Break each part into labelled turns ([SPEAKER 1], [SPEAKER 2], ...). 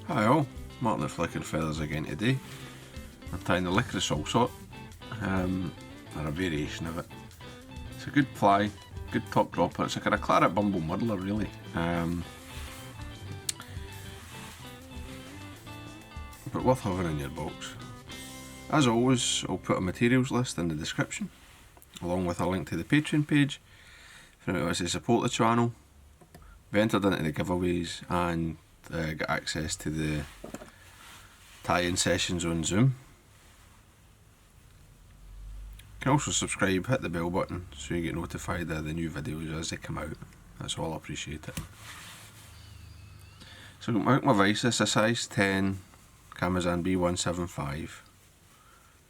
[SPEAKER 1] Hi all, Martyn at Flicking Feathers again today. I'm tying the Liquorice Allsort, or a variation of it. It's a good ply, good top dropper. It's like a Claret bumble muddler really. But worth having in your box. As always, I'll put a materials list in the description, along with a link to the Patreon page if anyone wants to support the channel, be entered into the giveaways and get access to the tie-in sessions on Zoom. You can also subscribe, hit the bell button so you get notified of the new videos as they come out. That's all, I appreciate it. So I've got my vise. This is a size 10 Kamasan B175.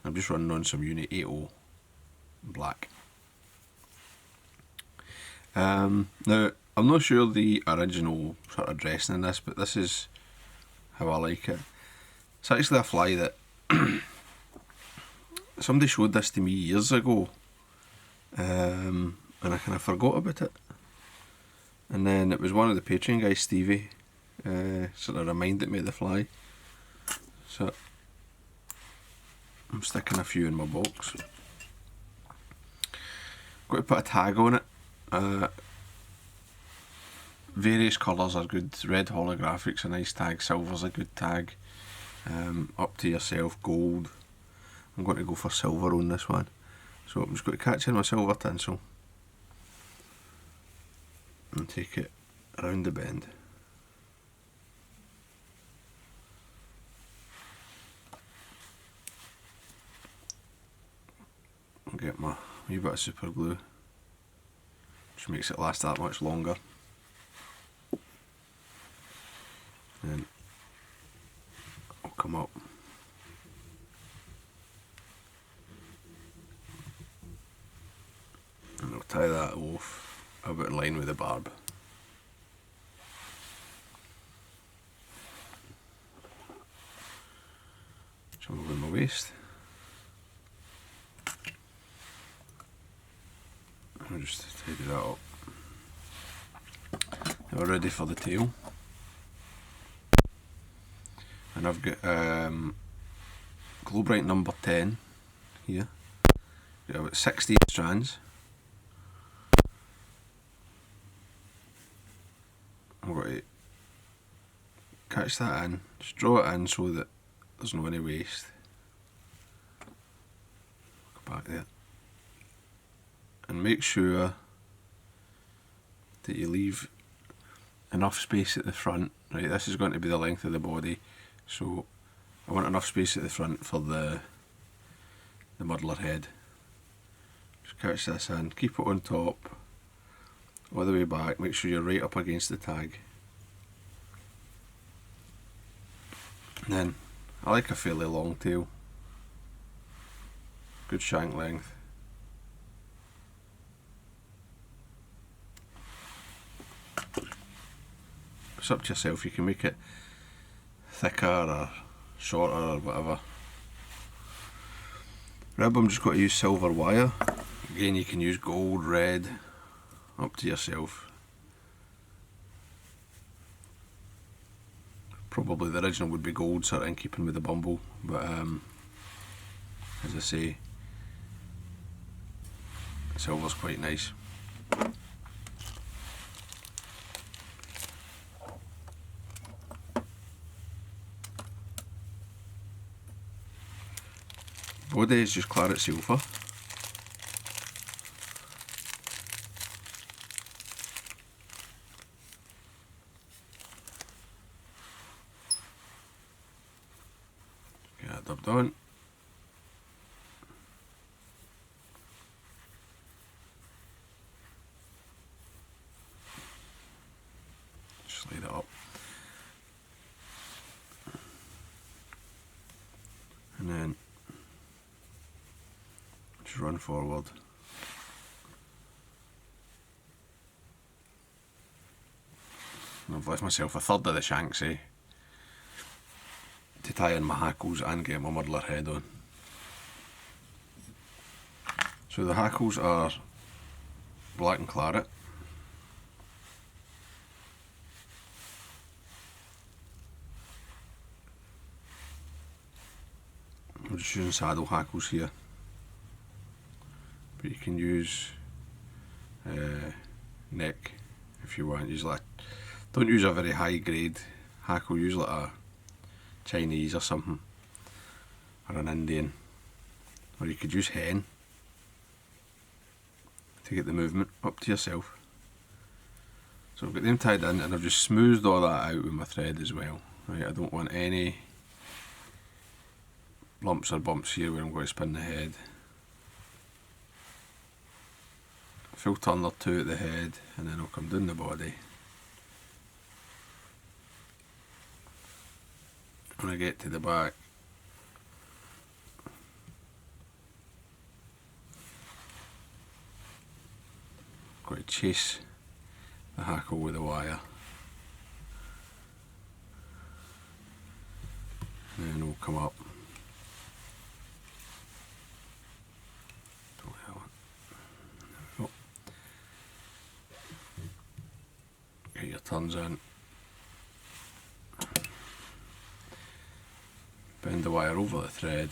[SPEAKER 1] I'm just running on some Unit 80 black. Now, I'm not sure the original sort of dressing in this, but this is how I like it. It's actually a fly that somebody showed this to me years ago, and I kind of forgot about it. And then it was one of the Patreon guys, Stevie, sort of reminded me of the fly. So I'm sticking a few in my box. Got to put a tag on it. Various colours are good. Red holographic's a nice tag, silver's a good tag. Up to yourself, gold. I'm going to go for silver on this one. So I'm just going to catch in my silver tinsel and take it around the bend. I'll get my wee bit of super glue, which makes it last that much longer. And I'll come up and I'll tie that off about in line with the barb. Jump over my waist. I'll just tidy that up. Now we're ready for the tail. And I've got Brite number 10 here. Got about 16 strands. I'm going to catch that in, just draw it in so that there's no any waste. Go back there. And make sure that you leave enough space at the front. Right, this is going to be the length of the body, so I want enough space at the front for the muddler head. Just catch this in, keep it on top, all the way back, make sure you're right up against the tag. And then, I like a fairly long tail, good shank length. It's up to yourself, you can make it thicker or shorter or whatever. Rib, I'm just going to use silver wire. Again, you can use gold, red, up to yourself. Probably the original would be gold, sort of in keeping with the bumble, but as I say, silver's quite nice. Body is just Claret silver. Get that dubbed on. Slide it up. And then just run forward. And I've left myself a third of the shanks, to tie in my hackles and get my muddler head on. So the hackles are black and claret. just using saddle hackles here, but you can use neck if you want. Use like, don't use a very high grade hackle, use like a Chinese or something, or an Indian, or you could use hen to get the movement, up to yourself. So I've got them tied in, and I've just smoothed all that out with my thread as well. Right, I don't want any lumps or bumps here where I'm going to spin the head. Full turn or two at the head, and then I'll come down the body. When I get to the back, I'm going to chase the hackle with the wire, and then we'll come up. Get your turns in, bend the wire over the thread,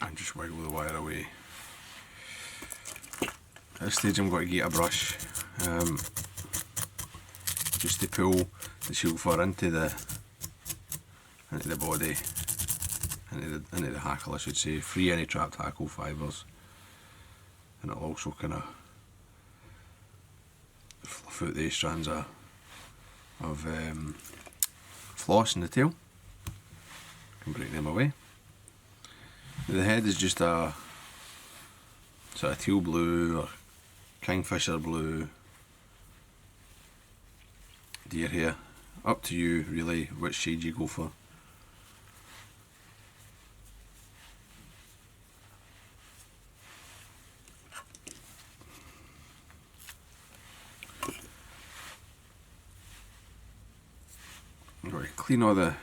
[SPEAKER 1] and just wiggle the wire away. At this stage I'm going to get a brush just to pull the shield fur into the body, into the hackle I should say, free any trapped hackle fibres, and it'll also kind of fluff out these strands of floss in the tail. Can break them away. The head is just a sort of teal blue or kingfisher blue deer hair. Up to you really which shade you go for. I'm going to clean all the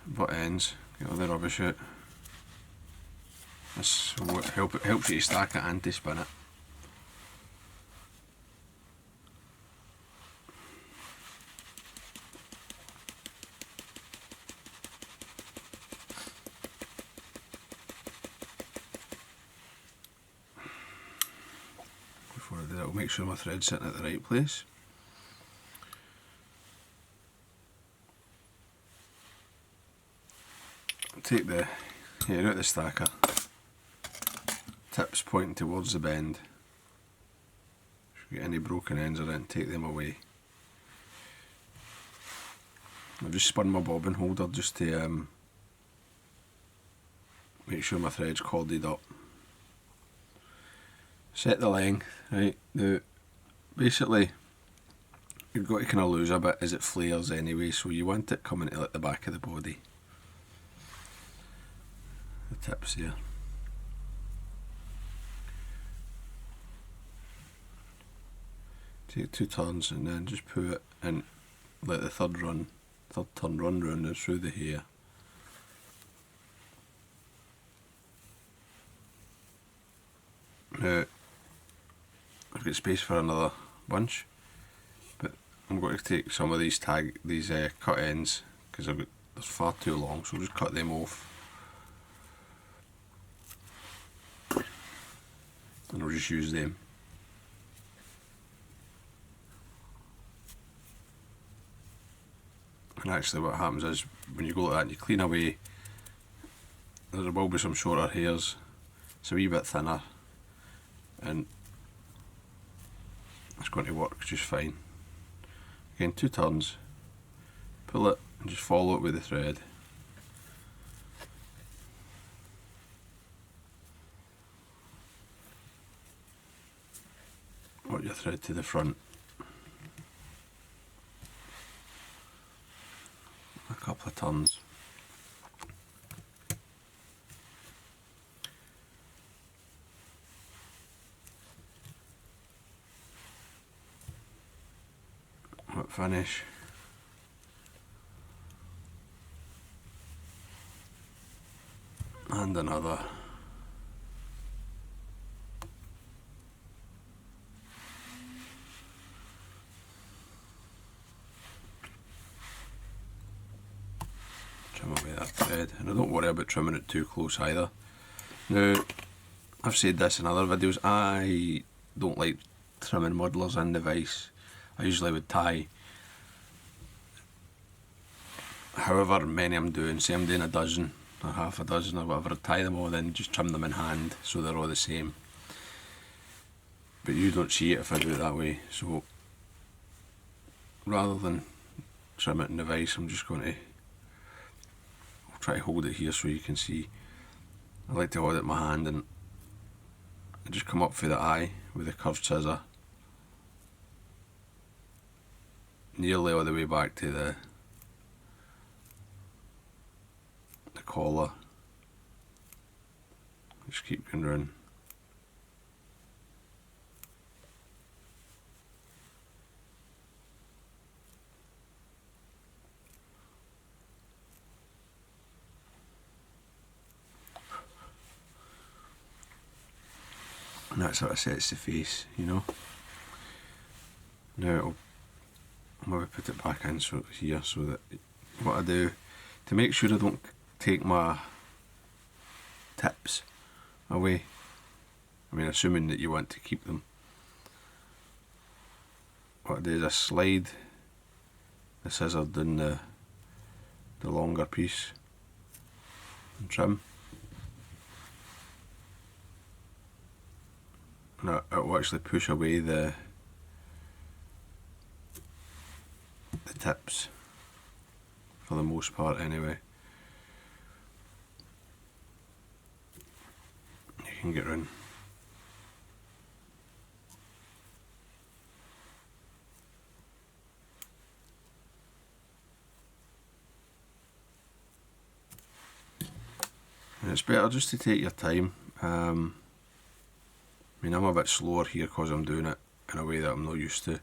[SPEAKER 1] butt ends, get all the rubbish out. This will helps you to stack it and to spin it. Before I do that, I'll make sure my thread's sitting at the right place. Take the hair out of the stacker, tips pointing towards the bend. If you get any broken ends or anything, take them away. I've just spun my bobbin holder just to make sure my thread's corded up. Set the length, right? Now, basically, you've got to kind of lose a bit as it flares anyway, so you want it coming to like the back of the body. The tips here. Take 2 turns and then just put it and let the third turn run round and through the hair. Now I've got space for another bunch, but I'm going to take some of these cut ends because they're far too long, so I'll just cut them off. And I'll just use them. And actually what happens is when you go like that and you clean away, there will be some shorter hairs, it's a wee bit thinner, and it's going to work just fine. Again, 2 turns, pull it and just follow it with the thread. Work your thread to the front. A couple of turns. Finish. And another. with that thread, and I don't worry about trimming it too close either. Now, I've said this in other videos, I don't like trimming muddlers in the vise. I usually would tie however many I'm doing, say I'm doing a dozen or half a dozen or whatever, I'd tie them all, then just trim them in hand so they're all the same. But you don't see it if I do it that way, so rather than trim it in the vise, I'm just going to try to hold it here so you can see. I like to hold it in my hand and I just come up for the eye with a curved scissor, nearly all the way back to the collar. Just keep going round. And that sort of sets the face, you know. Now I'll maybe put it back in so here, so that what I do to make sure I don't take my tips away, I mean assuming that you want to keep them, what I do is I slide the scissor down the longer piece and trim. And it will actually push away the tips for the most part anyway. You can get round. And it's better just to take your time. I mean, I'm a bit slower here because I'm doing it in a way that I'm not used to.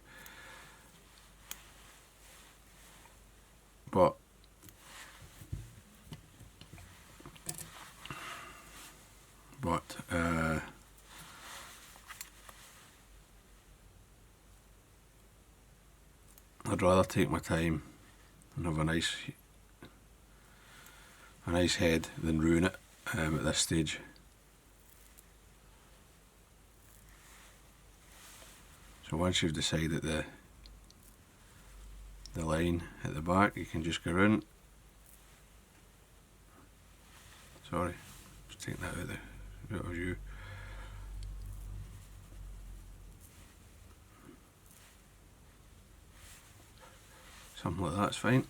[SPEAKER 1] But I'd rather take my time and have a nice head than ruin it at this stage. So once you've decided the line at the back, you can just go round. Sorry, just take that out of view. Something like that's fine.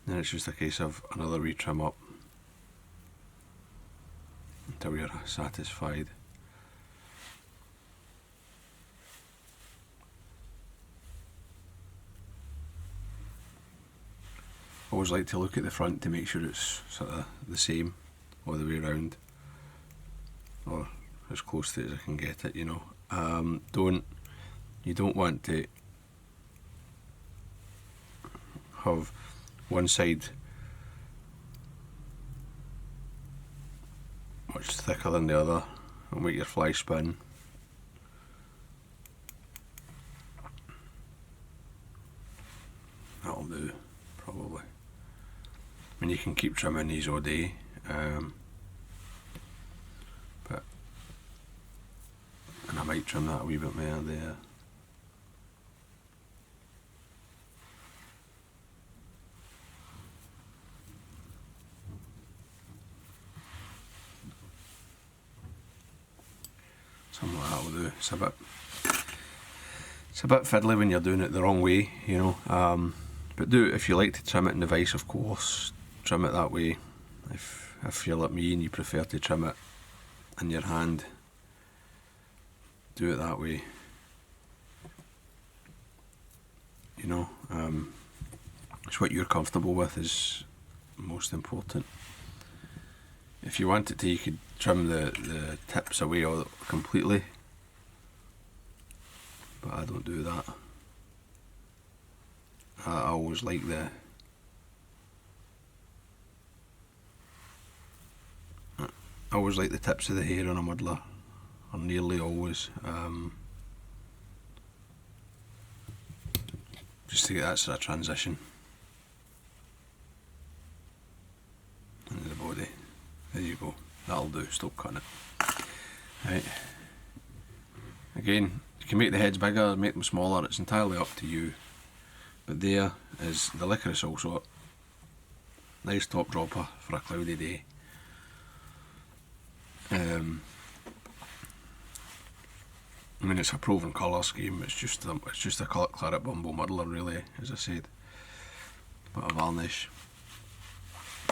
[SPEAKER 1] Then it's just a case of another wee trim up until you're satisfied. I always like to look at the front to make sure it's sort of the same all the way around, or as close to it as I can get it, you know. You don't want to have one side much thicker than the other. It'll make your fly spin. That'll do, probably. I mean, you can keep trimming these all day, but and I might trim that a wee bit more there. Something like that will do. It's a bit fiddly when you're doing it the wrong way, you know. But if you like to trim it in the vise, of course, trim it that way. If you're like me and you prefer to trim it in your hand, do it that way. You know, it's what you're comfortable with is most important. If you wanted to, you could trim the tips away all completely, but I don't do that. I always like the tips of the hair on a muddler, or nearly always, just to get that sort of transition. that'll do, stop cutting it. Right. Again, you can make the heads bigger, make them smaller, it's entirely up to you. But there is the Liquorice Allsort. Nice top dropper for a cloudy day. I mean, it's a proven colour scheme, it's just a Claret Bumble muddler really, as I said. Bit of varnish.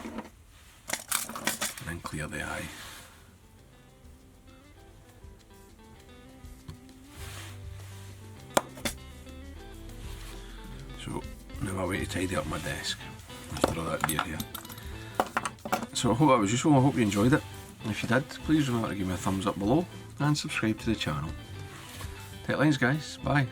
[SPEAKER 1] And then clear the eye. So, now I wait to tidy up my desk after all that beer here. So I hope that was useful, I hope you enjoyed it. If you did, please remember to give me a thumbs up below and subscribe to the channel. Tight lines guys, bye.